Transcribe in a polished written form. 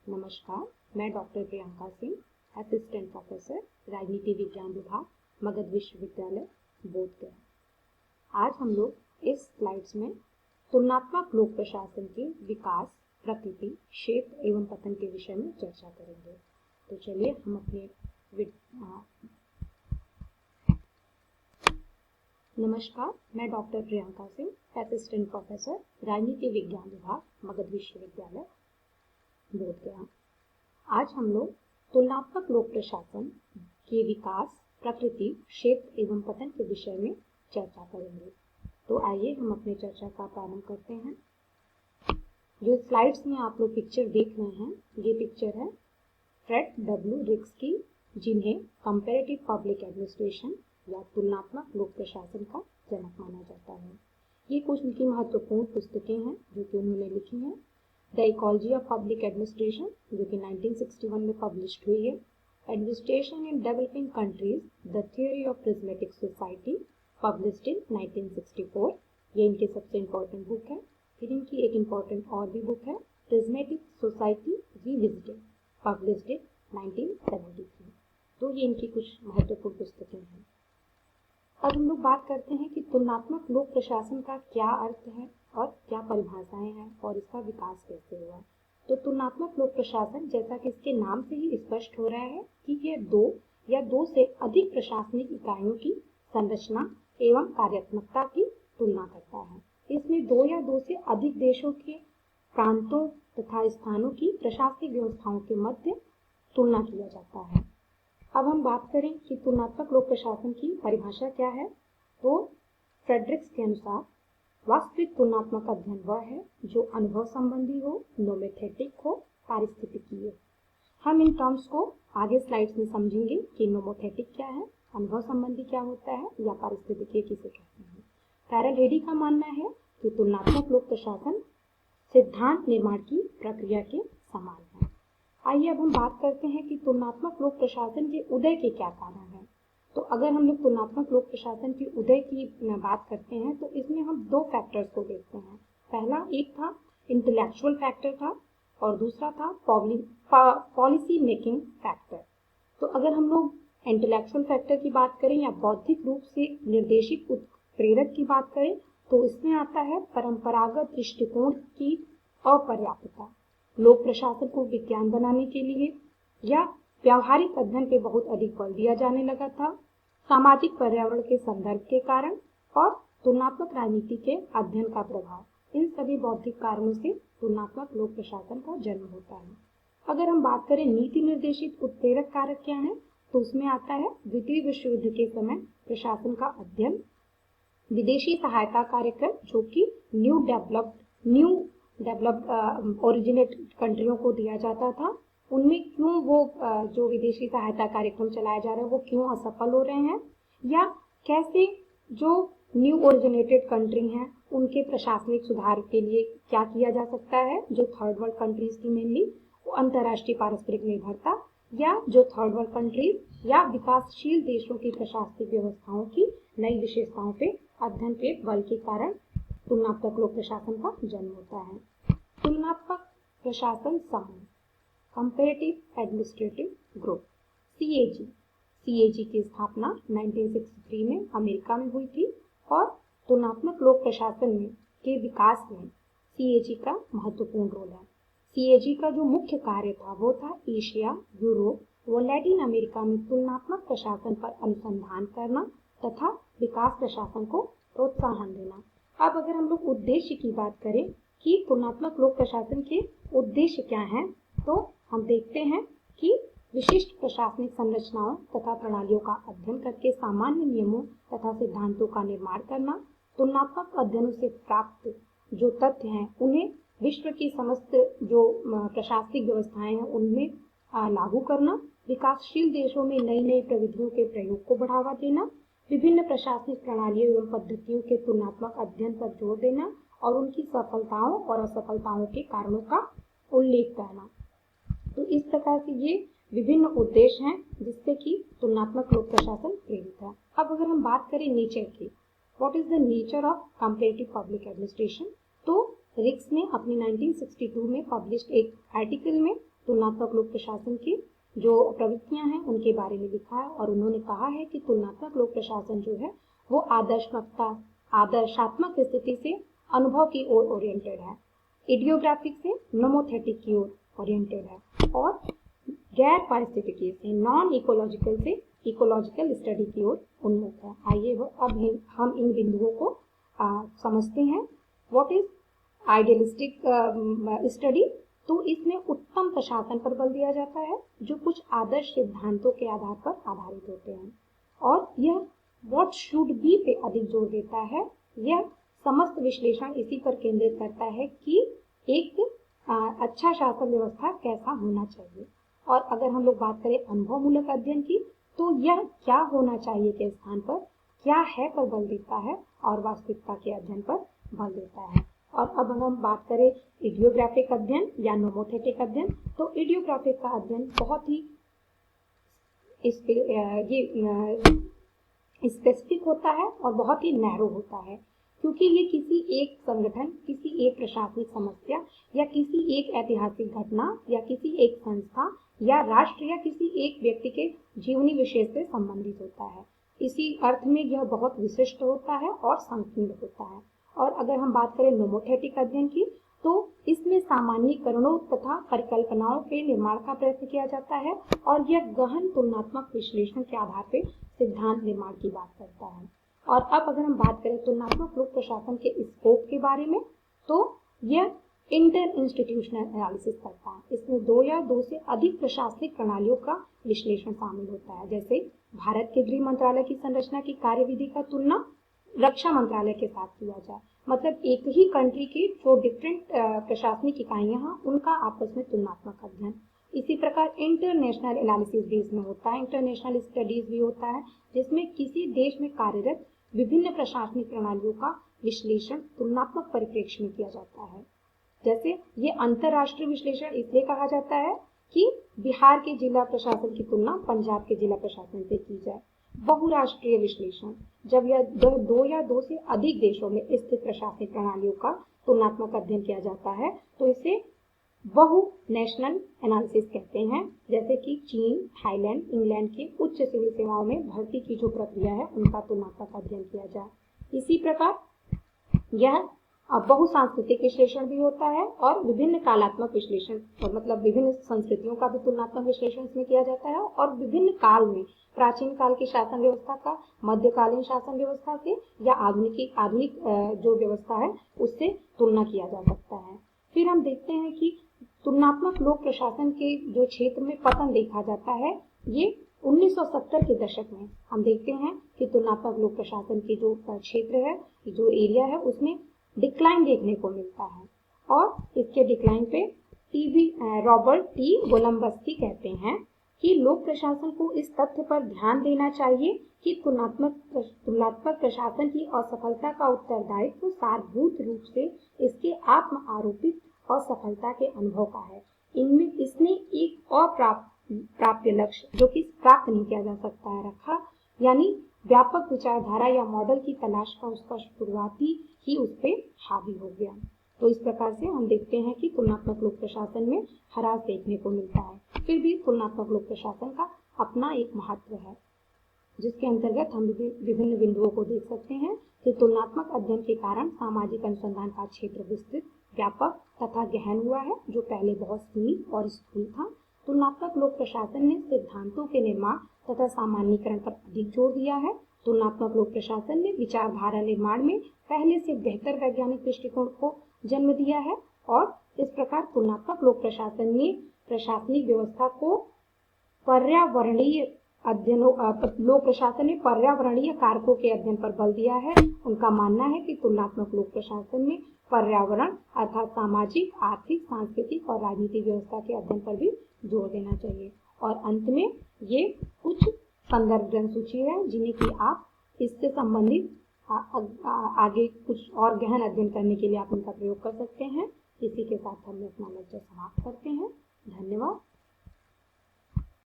नमस्कार, मैं doctor Priyanka Singh, assistant professor, राजनीति विज्ञान विभाग, मगध विश्वविद्यालय, बोधगया। आज हम लोग इस स्लाइड्स में तुलनात्मक लोक प्रशासन के विकास, प्रकृति, क्षेत्र एवं पतन के विषय में चर्चा करेंगे। तो चलिए हम अपने नमस्कार, मैं doctor Priyanka Singh, assistant professor, राजनीति विज्ञान विभाग, मगध विश्वविद्यालय, बोधगया। आज हम लोग तुलनात्मक लोक प्रशासन के विकास, प्रकृति, क्षेत्र एवं पतन के विषय में चर्चा करेंगे। तो आइए हम अपने चर्चा का प्रारंभ करते हैं। जो स्लाइड्स में आप लोग पिक्चर देख रहे हैं, ये पिक्चर है फ्रेड डब्ल्यू रिक्स की, जिन्हें कंपैरेटिव पब्लिक एडमिनिस्ट्रेशन या तुलनात्मक लोक प्रशासन का जनक माना जाता है। ये कुछ उनकी महत्वपूर्ण पुस्तकें हैं जो कि उन्होंने लिखी हैं। The ecology of public administration, जो कि 1961 में पब्लिश हुई है। Administration in developing countries, the theory of prismatic society, published in 1964। ये इनकी सबसे इम्पोर्टेंट बुक है। फिर इनकी एक इम्पोर्टेंट और भी बुक है, prismatic society revisited, published in 1973। तो ये इनकी कुछ महत्वपूर्ण पुस्तकें हैं। अब हम लोग बात करते हैं कि तुलनात्मक लोक प्रशासन का क्या अर्थ है और क्या परिभाषाएं हैं और इसका विकास कैसे हुआ। तो तुलनात्मक लोक प्रशासन, जैसा कि इसके नाम से ही स्पष्ट हो रहा है कि यह दो या दो से अधिक प्रशासनिक इकाइयों की संरचना एवं कार्यात्मकता की तुलना करता है। इसमें दो या दो से अधिक देशों के प्रांतों तथा स्थानों की प्रशासनिक व्यवस्थाओं के मध्य तुलना किया जाता है। अब हम बात करें कि तुलनात्मक लोक प्रशासन की परिभाषा क्या है। तो फ्रेडरिक्स के अनुसार वास्तविक तुलनात्मक अध्ययन वह है जो अनुभव संबंधी हो, नोमोथेटिक हो, पारिस्थितिकी हो। हम इन टर्म्स को आगे स्लाइड्स में समझेंगे कि नोमोथेटिक क्या है, अनुभव संबंधी क्या होता है या पारिस्थितिकी किसे कहते हैं। पैरल हेडी का मानना है कि तुलनात्मक लोक प्रशासन सिद्धांत निर्माण की प्रक्रिया के समान है। आइए अब हम बात करते हैं कि तुलनात्मक लोक प्रशासन के उदय के क्या कारण हैं। तो अगर हम लोग तुलनात्मक लोक प्रशासन की उदय की बात करते हैं तो इसमें हम दो फैक्टर्स को देखते हैं। पहला एक था इंटेलेक्चुअल फैक्टर था और दूसरा था पॉलिसी मेकिंग फैक्टर। तो अगर हम लोग इंटेलेक्चुअल फैक्टर की बात करें या बौद्धिक रूप से निर्देशित उत्प्रेरक की बात करें तो इसमें आता है परंपरागत दृष्टिकोण की अपर्याप्तता। लोक प्रशासन को विज्ञान बनाने के लिए या व्यावहारिक अध्ययन पे बहुत अधिक बल दिया जाने लगा था, सामाजिक पर्यावरण के संदर्भ के कारण और तुलनात्मक राजनीति के अध्ययन का प्रभाव, इन सभी बौद्धिक कारणों से तुलनात्मक लोक प्रशासन का जन्म होता है। अगर हम बात करें नीति निर्देशित उत्प्रेरक कारक क्या है, तो उसमें आता है द्वितीय विश्व युद्ध के समय प्रशासन का अध्ययन, विदेशी सहायता कार्यक्रम जो कि न्यू डेवलप्ड ओरिजिनेट कंट्रियों को दिया जाता था, उनमें क्यों वो जो विदेशी सहायता कार्यक्रम चलाया जा रहा है वो क्यों असफल हो रहे हैं, या कैसे जो न्यू ओरिजिनेटेड कंट्री हैं उनके प्रशासनिक सुधार के लिए क्या किया जा सकता है। जो थर्ड वर्ल्ड कंट्रीज की मेनली वो अंतर्राष्ट्रीय पारस्परिक निर्भरता या जो थर्ड वर्ल्ड कंट्रीज या विकासशील देशों की प्रशासनिक व्यवस्थाओं की नई विशेषताओं पे अध्ययन के बल के कारण तुलनात्मक लोक प्रशासन का जन्म होता है। तुलनात्मक प्रशासन समूह, कंपैरेटिव एडमिनिस्ट्रेटिव ग्रुप, सीएजी की स्थापना 1963 में अमेरिका में हुई थी और तुलनात्मक लोक प्रशासन में के विकास में सीएजी का महत्वपूर्ण रोल है। सीएजी का जो मुख्य कार्य था वो था एशिया, यूरोप व लैटिन अमेरिका में तुलनात्मक प्रशासन पर अनुसंधान करना तथा विकास प्रशासन को प्रोत्साहन देना। अब अगर हम लोग उद्देश्य की बात करें कि तुलनात्मक लोक प्रशासन के उद्देश्य क्या हैं, तो हम देखते हैं कि विशिष्ट प्रशासनिक संरचनाओं तथा प्रणालियों का अध्ययन करके सामान्य नियमों तथा सिद्धांतों का निर्माण करना, तुलनात्मक अध्ययनों से प्राप्त जो तथ्य हैं उन्हें विश्व की समस्त जो प्रशासनिक व्यवस्थाएं हैं उनमें लागू करना, विकासशील देशों में नई नई प्रविधियों के प्रयोग को बढ़ावा देना, विभिन्न प्रशासनिक प्रणालियों एवं पद्धतियों के तुलनात्मक अध्ययन पर जोर देना और उनकी सफलताओं और असफलताओं के कारणों का उल्लेख करना। तो इस प्रकार से ये विभिन्न उद्देश्य हैं जिससे कि तुलनात्मक लोक प्रशासन प्रेरित है। अब अगर हम बात करें नेचर की, what is the nature of comparative public administration, तो रिक्स ने अपनी 1962 में पब्लिश्ड एक आर्टिकल में तुलनात्मक लोक प्रशासन की जो प्रवृत्तियां हैं उनके बारे में लिखा है और उन्होंने कहा है कि तुलनात्मक लोक प्रशासन जो है वो आदर्शात्मक स्थिति से अनुभव की ओर ओरिएंटेड है, इडियोग्राफिक से नोमोथेटिक की ओर ओरिएंटेड है और गैर पारिस्थितिकीय से नॉन इकोलॉजिकल से इकोलॉजिकल स्टडी की ओर उन्मुख है। आइए अब हम इन बिंदुओं को समझते हैं। What is idealistic study? तो इसमें उत्तम प्रशासन पर बल दिया जाता है जो कुछ आदर्श सिद्धांतों के आधार पर आधारित होते हैं और यह व्हाट शुड बी पे अधिक जोर देता है। यह समस्त विश्लेषण इसी पर केंद्रित करता है कि एक अच्छा शासन व्यवस्था कैसा होना चाहिए। और अगर हम लोग बात करें अनुभव मूलक अध्ययन की, तो यह क्या होना चाहिए के स्थान पर क्या है पर बल देता है और वास्तविकता के अध्ययन पर बल देता है। और अब हम बात करें इडियोग्राफिक अध्ययन या नोमोथेटिक अध्ययन, तो इडियोग्राफिक का अध्ययन बहुत ही स्पेसिफिक होता है और बहुत ही नैरो होता है, क्योंकि ये किसी एक संगठन, किसी एक प्रशासनिक समस्या या किसी एक ऐतिहासिक घटना या किसी एक संस्था या राष्ट्र या किसी एक व्यक्ति के जीवनी विशेष से संबंधित होता है। इसी अर्थ में यह बहुत विशिष्ट होता है और संकीर्ण होता है। और अगर हम बात करें नोमोथेटिक अध्ययन की, तो इसमें सामान्यीकरणों तथा परिकल्पनाओं के निर्माण का प्रयत्न किया जाता है और यह गहन तुलनात्मक विश्लेषण के आधार पर सिद्धांत निर्माण की बात करता है। और अब अगर हम बात करें तुलनात्मक लोक प्रशासन के स्कोप के बारे में, तो यह इंटर इंस्टीट्यूशनल एनालिसिस करता है। इसमें दो या दो से अधिक प्रशासनिक प्रणालियों का विश्लेषण शामिल होता है। जैसे भारत के गृह मंत्रालय की संरचना की कार्यविधि का तुलना रक्षा मंत्रालय के साथ किया जाए, मतलब एक ही कंट्री की जो डिफरेंट प्रशासनिक इकाइयां हैं उनका आपस में तुलनात्मक अध्ययन। इसी प्रकार इंटरनेशनल एनालिसिस भी इसमें होता है, इंटरनेशनल स्टडीज भी होता है, जिसमें किसी देश में कार्यरत विभिन्न प्रशासनिक प्रणालियों का विश्लेषण तुलनात्मक परिप्रेक्ष्य में किया जाता है। जैसे ये अंतरराष्ट्रीय विश्लेषण इसलिए कहा जाता है कि बिहार के जिला प्रशासन की तुलना पंजाब के जिला प्रशासन से की जाए। बहुराष्ट्रीय विश्लेषण, जब यह दो या दो से अधिक देशों में स्थित प्रशासनिक प्रणालियों का तुलनात्मक अध्ययन किया जाता है, तो इसे बहु नेशनल एनालिसिस कहते हैं। जैसे कि चीन, थाईलैंड, इंग्लैंड की उच्च सिविल सेवाओं में भर्ती की जो प्रक्रिया है उनका तुलनात्मक अध्ययन किया जाए। इसी प्रकार यह बहुसांस्कृतिक विश्लेषण भी होता है और विभिन्न कालात्मक विश्लेषण, मतलब विभिन्न संस्कृतियों का भी तुलनात्मक विश्लेषण इसमें किया जाता है और विभिन्न काल में प्राचीन काल की शासन व्यवस्था का मध्यकालीन शासन व्यवस्था से या आधुनिक जो व्यवस्था है उससे तुलना किया जा सकता है। फिर हम देखते हैं कि तुलनात्मक लोक प्रशासन के जो क्षेत्र में पतन देखा जाता है, ये 1970 के दशक में हम देखते हैं कि तुलनात्मक लोक प्रशासन के जो क्षेत्र है, जो एरिया है, उसमें डिक्लाइन देखने को मिलता है। और इसके डिक्लाइन पे रॉबर्ट टी गोलम्बस्की कहते हैं कि लोक प्रशासन को इस तथ्य पर ध्यान देना चाहिए कि तुलनात्मक प्रशासन की असफलता का उत्तरदायित्व सारभूत रूप से इसके आत्म आरोपित असफलता के अनुभव का है। इनमें इसने एक अप्राप्य लक्ष्य, जो कि प्राप्त नहीं किया जा सकता है, रखा, यानी व्यापक विचारधारा या मॉडल की तलाश का उसका शुरुआती ही उस पर हावी हो गया। तो इस प्रकार से हम देखते हैं कि तुलनात्मक लोक प्रशासन में ह्रास देखने को मिलता है। फिर भी तुलनात्मक लोक प्रशासन का अपना एक महत्व है, जिसके अंतर्गत हम विभिन्न बिंदुओं को देख सकते हैं कि तुलनात्मक अध्ययन के कारण सामाजिक अनुसंधान का क्षेत्र विस्तृत, व्यापक तथा गहन हुआ है, जो पहले बहुत सीमित और स्थूल था। तुलनात्मक लोक प्रशासन ने सिद्धांतों के निर्माण तथा सामान्यीकरण पर अधिक जोर दिया है। तुलनात्मक लोक प्रशासन ने विचारधारा निर्माण में पहले से बेहतर वैज्ञानिक दृष्टिकोण को जन्म दिया है और इस प्रकार तुलनात्मक लोक प्रशासन ने प्रशासनिक व्यवस्था को पर्यावरणीय अध्ययनों लोक प्रशासन ने पर्यावरणीय कारकों के अध्ययन पर बल दिया है। उनका मानना है कि तुलनात्मक लोक प्रशासन में पर्यावरण अर्थात सामाजिक, आर्थिक, सांस्कृतिक और राजनीतिक व्यवस्था के अध्ययन पर भी जोर देना चाहिए। और अंत में ये कुछ संदर्भ ग्रंथ सूची है जिन्हें कि आप इससे संबंधित आगे कुछ और गहन अध्ययन करने के लिए आप इनका प्रयोग कर सकते हैं। इसी के साथ हम अपना लेक्चर समाप्त करते हैं। धन्यवाद।